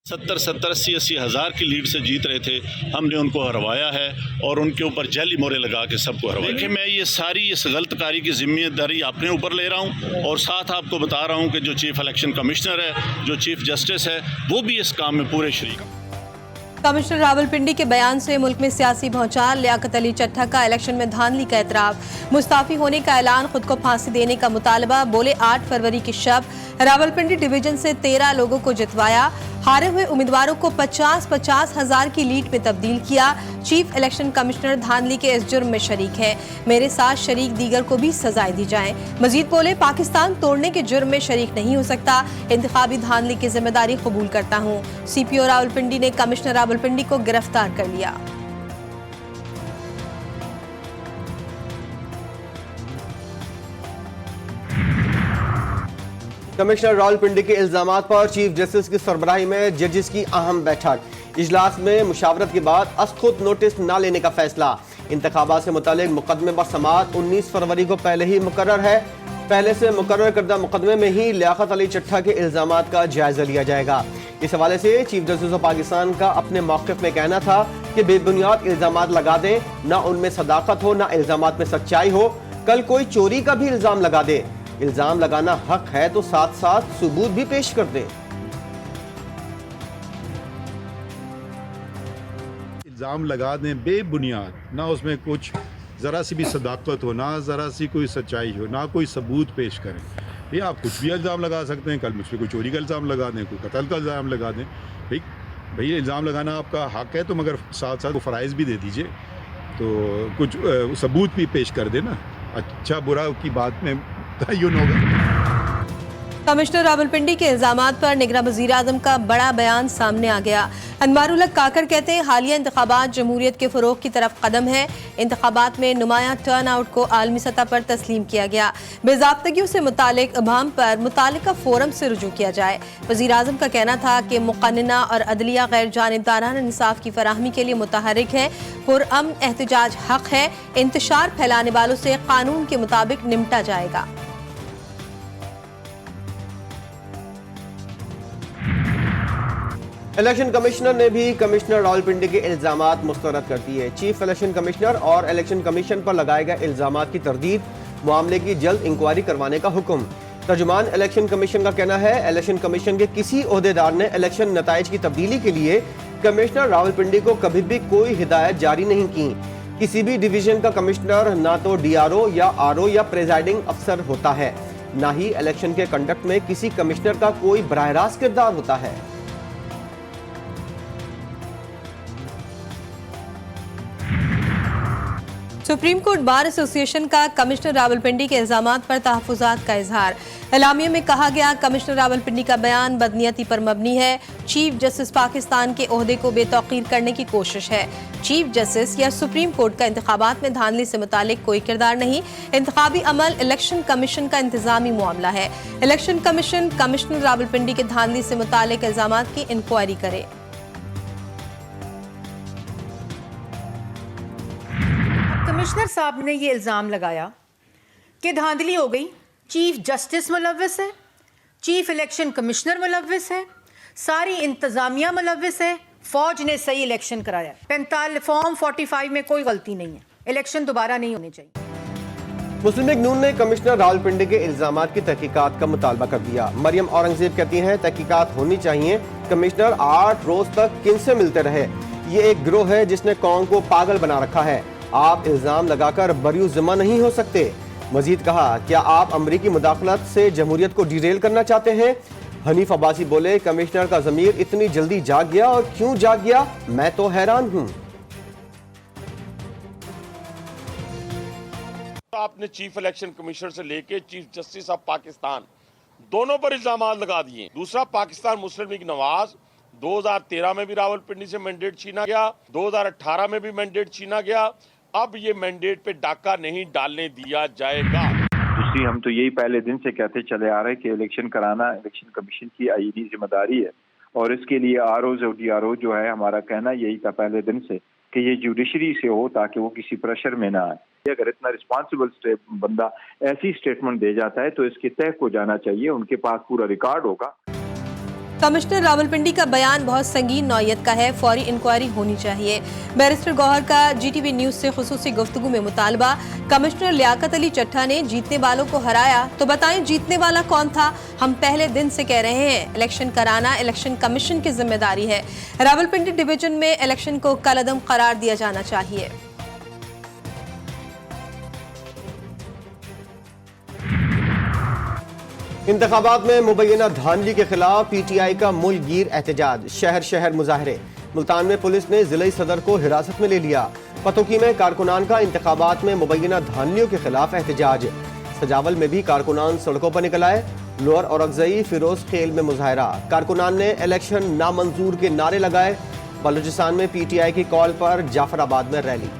70 80 हज़ार की लीड से जीत रहे थे, हमने उनको हरवाया है और उनके ऊपर जैली मोहरें लगा के सबको हरवाया। देखिए, मैं ये सारी इस गलतकारी की जिम्मेदारी अपने ऊपर ले रहा हूँ और साथ आपको बता रहा हूँ कि जो चीफ इलेक्शन कमिश्नर है, जो चीफ जस्टिस है, वो भी इस काम में पूरे शरीक। कमिश्नर रावलपिंडी के बयान से मुल्क में सियासी भौचाल। लियाकत अली चट्ठा का इलेक्शन में धांधली का एतराफ़। मुस्ताफी होने का ऐलान, खुद को फांसी देने का मुतालबा। बोले 8 फरवरी की शब रावलपिंडी डिवीजन से 13 लोगों को जितवाया। हारे हुए उम्मीदवारों को 50-50 हज़ार की लीड में तब्दील किया। चीफ इलेक्शन कमिश्नर धांधली के इस जुर्म में शरीक है। मेरे साथ शरीक दीगर को भी सजाएं दी जाएं। मजीद बोले, पाकिस्तान तोड़ने के जुर्म में शरीक नहीं हो सकता। इंतखाबी धांधली की जिम्मेदारी कबूल करता हूँ। CPO रावलपिंडी ने कमिश्नर रावलपिंडी को गिरफ्तार कर लिया। कमिश्नर रावलपिंडी के इल्जामात पर चीफ जस्टिस की सरबराही में जजेस की अहम बैठक। इजलास में मुशावरत के बाद खुद नोटिस न लेने का फैसला। इंतखाबात से मुतालिक मुकदमे पर समाअत 19 फरवरी को पहले ही मुकर्रर है। पहले से मुकर्रर करदा मुकदमे में ही लियाकत अली चट्ठा के इल्जामात का जायजा लिया जाएगा। इस हवाले से चीफ जस्टिस ऑफ पाकिस्तान का अपने मौक़िफ़ में कहना था कि बेबुनियाद इल्जामात लगा दें, ना उनमें सदाकत हो, ना इल्जामात में सच्चाई हो। कल कोई चोरी का भी इल्जाम लगा दे, इल्जाम लगाना हक है तो साथ साथ सबूत भी पेश कर दें। इल्जाम लगा दें बेबुनियाद, ना उसमें कुछ ज़रा सी भी सदाकत हो, ना ज़रा सी कोई सच्चाई हो, ना कोई सबूत पेश करें। ये आप कुछ भी इल्ज़ाम लगा सकते हैं। कल मुझ पर कोई चोरी का इल्ज़ाम लगा दें, कोई कत्ल का इल्ज़ाम लगा दें। भाई इल्ज़ाम लगाना आपका हक है, तो मगर साथ साथ वो फ़राइज़ भी दे दीजिए, तो कुछ सबूत भी पेश कर देना। अच्छा बुरा की बात में तयन होगा। कमिश्नर रावलपिंडी के इल्जामात पर निगरान वज़ीर आज़म का बड़ा बयान सामने आ गया। अनवारुल हक काकर कहते हैं, हालिया इंतखाबात जमहूरियत के फ़रोग़ की तरफ कदम है। इंतखाबात में नुमायां टर्न आउट को आलमी सतह पर तस्लीम किया गया। बेज़ाब्तगियों से मुतालिक अभाम पर मुतालिका फोरम से रुजू किया जाए। वज़ीर आज़म का कहना था कि मुक़न्निना और अदलिया गैर जानिबदाराना इंसाफ की फराहमी के लिए मुतहरिक है। पुरअमन एहतजाज हक है। इंतशार फैलाने वालों से कानून के मुताबिक निपटा जाएगा। इलेक्शन कमिश्नर ने भी कमिश्नर रावलपिंडी के इल्जामात मुस्तरद कर दिए। चीफ इलेक्शन कमिश्नर और इलेक्शन कमीशन पर लगाए गए इल्जामात की तरदीद, मामले की जल्द इंक्वायरी करवाने का हुक्म। तर्जुमान इलेक्शन कमीशन का कहना है, इलेक्शन कमीशन के किसी ओहदेदार ने इलेक्शन नताइज की तब्दीली के लिए कमिश्नर रावलपिंडी को कभी भी कोई हिदायत जारी नहीं की। किसी भी डिवीजन का कमिश्नर ना तो DRO या RO या प्रेजाइडिंग अफसर होता है, ना ही इलेक्शन के कंडक्ट में किसी कमिश्नर का कोई बराह रास्त किरदार होता है। सुप्रीम कोर्ट बार एसोसिएशन का कमिश्नर रावलपिंडी के इल्जामात पर तहफ़्फ़ुज़ात का इजहार। एलामिया में कहा गया, कमिश्नर रावलपिंडी का बयान बदनीयती पर मबनी है। चीफ जस्टिस पाकिस्तान के ओहदे को बेतौकीर करने की कोशिश है। चीफ जस्टिस या सुप्रीम कोर्ट का इंतखाबात में धांधली से मुतालिक कोई किरदार नहीं। इंतखाबी अमल इलेक्शन कमीशन का इंतजामी मामला है। इलेक्शन कमीशन कमिश्नर रावलपिंडी के धांधली से मुतालिक इल्जामात की इंक्वायरी करे। कमिश्नर साहब ने ये इल्ज़ाम लगाया कि धांधली हो गई। चीफ जस्टिस मुलव्वस है, चीफ इलेक्शन कमिश्नर मुलव्वस है, सारी इंतज़ामिया मुलव्वस है, फौज ने सही इलेक्शन कराया। 45 फॉर्म 45 में कोई गलती नहीं है, इलेक्शन दोबारा नहीं होने चाहिए। मुस्लिम लीग नून ने कमिश्नर रावलपिंडी के इल्जामात की तहकीकात का मुतालबा कर दिया। मरियम औरंगजेब कहती हैं, तहकीकात होनी चाहिए। कमिश्नर 8 रोज तक किनसे मिलते रहे? ये एक गिरोह है जिसने कौम को पागल बना रखा है। आप इल्जाम लगाकर बरियो ज़िम्मा नहीं हो सकते। मजीद कहा, क्या आप अमरीकी मुदाखलत से जमहूरियत को डिरेल करना चाहते हैं? हनीफ अब्बासी बोले, कमिश्नर का ज़मीर इतनी जल्दी जाग गया, और क्यों जाग गया, मैं तो हैरान हूं। आपने चीफ इलेक्शन कमिश्नर से लेके चीफ जस्टिस ऑफ पाकिस्तान दोनों पर इल्जाम लगा दिए। दूसरा, पाकिस्तान मुस्लिम लीग नवाज 2013 में भी रावलपिंडी से मैंडेट छीना गया, 2018 में भी मैंडेट छीना गया। अब ये मैंडेट पे डाका नहीं डालने दिया जाएगा। दूसरी, हम तो यही पहले दिन से कहते चले आ रहे हैं कि इलेक्शन कराना इलेक्शन कमीशन की आईनी जिम्मेदारी है, और इसके लिए ROs और DRO जो है, हमारा कहना यही था पहले दिन से कि ये जुडिशरी से हो, ताकि वो किसी प्रेशर में ना आए। अगर इतना रिस्पॉन्सिबल बंदा ऐसी स्टेटमेंट दे जाता है तो इसके तय को जाना चाहिए, उनके पास पूरा रिकॉर्ड होगा। कमिश्नर रावलपिंडी का बयान बहुत संगीन नौयत का है, फौरी इंक्वायरी होनी चाहिए। बैरिस्टर गौहर का GTV न्यूज से खुसूसी गुफ्तगू में मुतालबा। कमिश्नर लियाकत अली चट्ठा ने जीतने वालों को हराया तो बताएं जीतने वाला कौन था। हम पहले दिन से कह रहे हैं इलेक्शन कराना इलेक्शन कमीशन की जिम्मेदारी है। रावलपिंडी डिवीजन में इलेक्शन को कलअदम करार दिया जाना चाहिए। इंतखाबात में मुबैना धांधली के खिलाफ PTI का मुल्कगीर एहतजाज, शहर शहर मुजाहरे। मुल्तान में पुलिस ने जिले सदर को हिरासत में ले लिया। पतोकी में कारकुनान का इंतखाबात में मुबैना धांधलियों के खिलाफ एहतजाज। सजावल में भी कारकुनान सड़कों पर निकल आए। लोअर औरंगज़ई फिरोज खेल में मुजाहरा। कारकुनान ने इलेक्शन नामंजूर के नारे लगाए। बलूचिस्तान में PTI की कॉल पर जाफराबाद में रैली।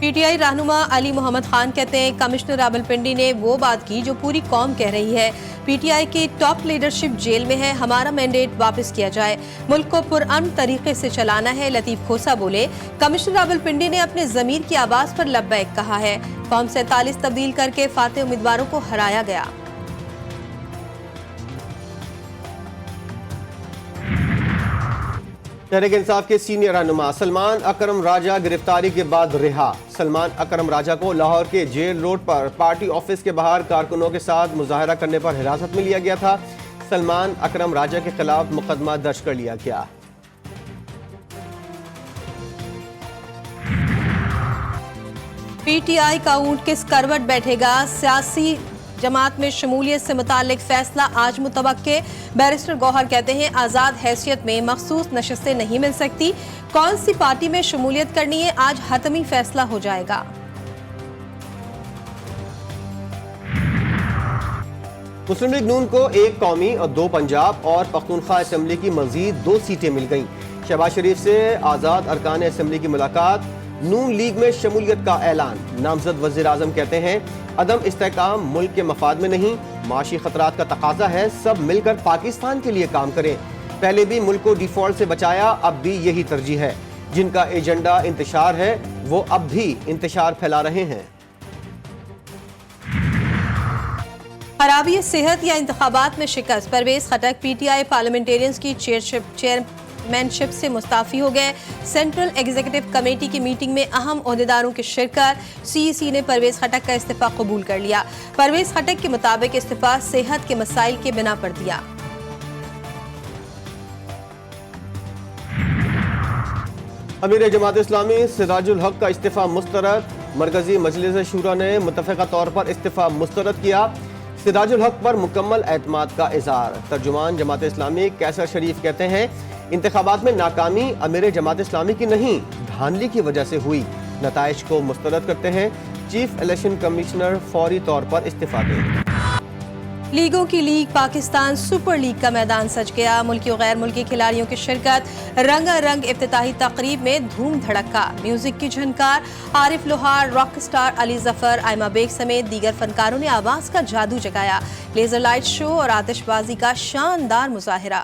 PTI रहनुमा अली मोहम्मद खान कहते हैं कमिश्नर रावलपिंडी ने वो बात की जो पूरी कौम कह रही है। PTI की टॉप लीडरशिप जेल में है, हमारा मैंडेट वापस किया जाए, मुल्क को पुरअमन तरीके से चलाना है। लतीफ खोसा बोले कमिश्नर रावलपिंडी ने अपने ज़मीर की आवाज़ पर लब्बैक कहा है। फॉर्म 47 तब्दील करके फाते उम्मीदवारों को हराया गया। तहरीक इंसाफ के सीनियर रहनुमा सलमान अकरम राजा गिरफ्तारी के बाद रिहा। सलमान अकरम राजा को लाहौर के जेल रोड पर पार्टी ऑफिस के बाहर कारकुनों के साथ मुजाहरा करने पर हिरासत में लिया गया था। सलमान अकरम राजा के खिलाफ मुकदमा दर्ज कर लिया गया। PTI का ऊंट किस करवट बैठेगा, सियासी जमात में शमूलियत से मुतालिक फैसला आज मुतवक्के। बैरिस्टर गौहर कहते हैं आज़ाद हैसियत में मखसूस नशस्तें नहीं मिल सकती। कौन सी पार्टी में शमूलियत करनी है आज हतमी फैसला हो जाएगा। मुस्लिम लीग नून को 1 कौमी और 2 पंजाब और पख्तूनख्वा असेंबली की मजीद 2 सीटें मिल गईं। शहबाज शरीफ से आज़ाद अरकान असेंबली की मुलाकात। नून लीग में शमूलियत का ऐलान। नामजद वज़ीर आज़म कहते हैं अदम इस्तेहकाम मुल्क के मफाद में नहीं, माशी खतरात का तकाजा है, सब मिलकर पाकिस्तान के लिए काम करें। पहले भी मुल्क को डिफॉल्ट से बचाया, अब भी यही तरजीह है। जिनका एजेंडा इंतशार है वो अब भी इंतशार फैला रहे हैं। खराबी सेहत या इंतखाबात में शिकस्त, परवेज खटक PTI पार्लियामेंटेरियंस की चेयरमैनशिप से मुस्ताफी हो गए। सेंट्रल एग्जीक्यूटिव कमेटी की मीटिंग में अहम ओहदेदारों की शिरकत। CEC ने परवेज खटक का इस्तीफा कबूल कर लिया। परवेज खटक के मुताबिक इस्तीफा सेहत के मसाइल के बिना पर दिया। अमीर जमात इस्लामी सिराजुल हक का इस्तीफा मुस्तरद। मरकजी मजलिस शूरा ने मुतफ़िक़ा तौर पर इस्तीफा मुस्तरद किया। सिराजुल हक पर मुकम्मल एतमाद का इज़हार। तर्जुमान जमात इस्लामी कैसर शरीफ कहते हैं इंतखाबात में नाकामी अमीर जमात इस्लामी की नहीं, धांधली की वजह से हुई। नताइज को मुस्तरद करते हैं। चीफ इलेक्शन कमिश्नर फौरी तौर पर इस्तीफा दें। लीगों की लीग पाकिस्तान सुपर लीग का मैदान सज गया। मुल्की और गैर मुल्की खिलाड़ियों की शिरकत। रंगारंग इफ्तिताही तकरीब में धूम धड़का, म्यूजिक की झनकार। आरिफ लोहार, रॉक स्टार अली जफर, आयमा बेग समेत दीगर फनकारों ने आवाज का जादू जगाया। लेजर लाइट शो और आतिशबाजी का शानदार मुजाहिरा।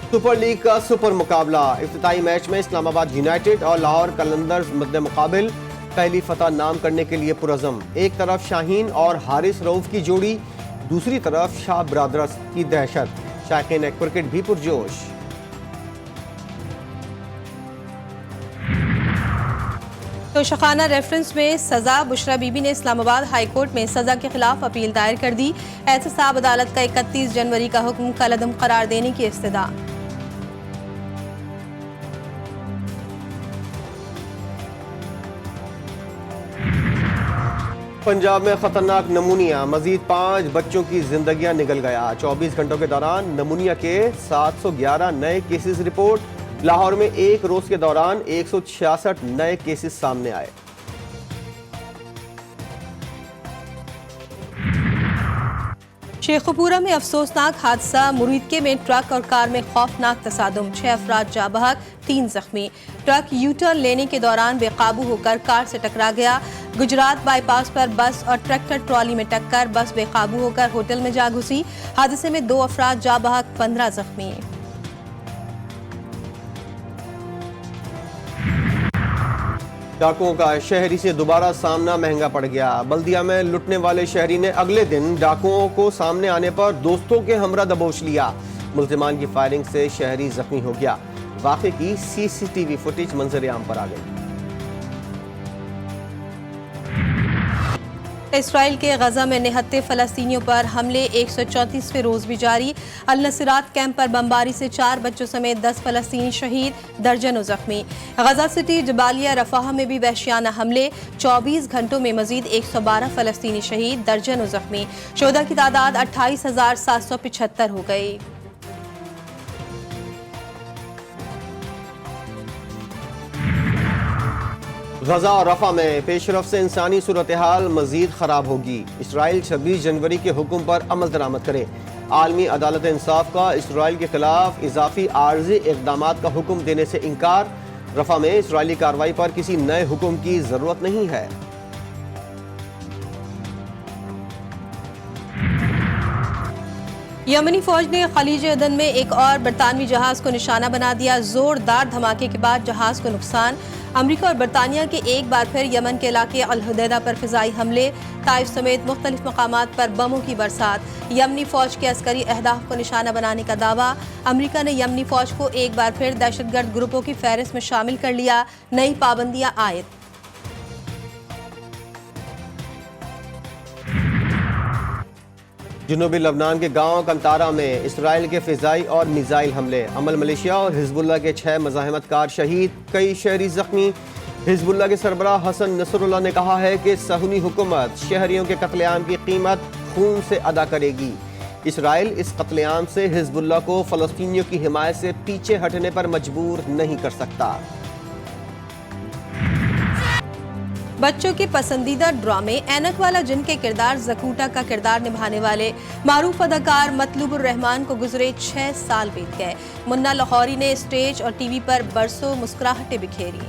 सुपर लीग का सुपर मुकाबला। इफ्तिताही मैच में इस्लामाबाद यूनाइटेड और लाहौर कलंदर्स मद्दे मुकाबिल पहली फतह नाम करने के लिए पुरज़म। एक तरफ शाहीन और हारिस रऊफ की जोड़ी, दूसरी तरफ शाह ब्रादर्स की दहशत। शायकीन क्रिकेट भी पुरजोश। तो शखाना रेफरेंस में सजा, बुशरा बीबी ने इस्लामाबाद हाई कोर्ट में सजा के खिलाफ अपील दायर कर दी। एहतसाब अदालत का 31 जनवरी का हुक्म कलअदम करार देने की इस्तदा। पंजाब में खतरनाक नमूनिया, मजीद 5 बच्चों की जिंदगियां निगल गया। 24 घंटों के दौरान नमूनिया के 711 नए केसेस रिपोर्ट। लाहौर में एक रोज के दौरान 166 नए केसेस सामने आए। शेखुपुरा में अफसोसनाक हादसा, मुरीदके में ट्रक और कार में खौफनाक तसादुम, 6 अफराद जाँ बहक, 3 जख्मी। ट्रक यूटर्न लेने के दौरान बेकाबू होकर कार से टकरा गया। गुजरात बाईपास पर बस और ट्रैक्टर ट्रॉली में टक्कर, बस बेकाबू होकर होटल में जा घुसी। हादसे में 2 अफराद जाँ बहक, 15 जख्मी। डाकुओं का शहरी से दोबारा सामना महंगा पड़ गया। बल्दिया में लुटने वाले शहरी ने अगले दिन डाकुओं को सामने आने पर दोस्तों के हमरा दबोच लिया। मुल्जिमान की फायरिंग से शहरी जख्मी हो गया। वाक़े की सीसीटीवी फुटेज मंजर आम पर आ गई। इसराइल के गजा में निहत्ते फ़लस्तीनियों पर हमले 134वें रोज़ भी जारी। अल नसरात कैंप पर बमबारी से 4 बच्चों समेत 10 फ़लस्तीनी शहीद, दर्जनों जख्मी। गजा सिटी, जबालिया, रफ़ाह में भी वहशियाना हमले। 24 घंटों में मजीद 112 फ़लस्तीनी शहीद, दर्जनों जख्मी। शोधा की तादाद 28,775 हो गई। गजा और रफा में पेशरफ से इंसानी सूरत हाल मजीद खराब होगी। इसराइल 26 जनवरी के हुक्म पर अमल दरामद करे। आलमी अदालत इंसाफ का इसराइल के खिलाफ इजाफी आर्जी इकदामात का हुक्म देने से इनकार। रफा में इसराइली कार्रवाई पर किसी नए हुक्म की जरूरत नहीं है। यमनी फौज ने खलीज अदन में एक और बरतानवी जहाज को निशाना बना दिया। जोरदार धमाके के बाद जहाज को नुकसान। अमरीका और बरतानिया के एक बार फिर यमन के इलाके अल हुदैदा पर फिजाई हमले। ताइफ समेत मुख्तलिफ मकामात पर बमों की बरसात। यमनी फौज के अस्करी अहदाफ को निशाना बनाने का दावा। अमरीका ने यमनी फौज को एक बार फिर दहशतगर्द ग्रुपों की फहरिस्त में शामिल कर लिया। नई पाबंदियां आयद। जनूबी लबनान के गांव कंतारा में इसराइल के फिजाई और मिसाइल हमले। अमल मलेशिया और हिजबुल्लाह के 6 मज़ाहमतकार शहीद, कई शहरी जख्मी। हिजबुल्लाह के सरबराह हसन नसरुल्लाह ने कहा है कि सहूनी हुकूमत शहरियों के कत्लेआम की कीमत खून से अदा करेगी। इसराइल इस कत्लेआम से हिजबुल्लाह को फ़लस्तीनियों की हिमायत से पीछे हटने पर मजबूर नहीं कर सकता। बच्चों के पसंदीदा ड्रामे ऐनक वाला जिन के किरदार जकूटा का किरदार निभाने वाले मारूफ अदाकार मतलूबुर रहमान को गुजरे 6 साल बीत गए। मुन्ना लाहौरी ने स्टेज और टीवी पर बरसों मुस्कुराहटें बिखेरी।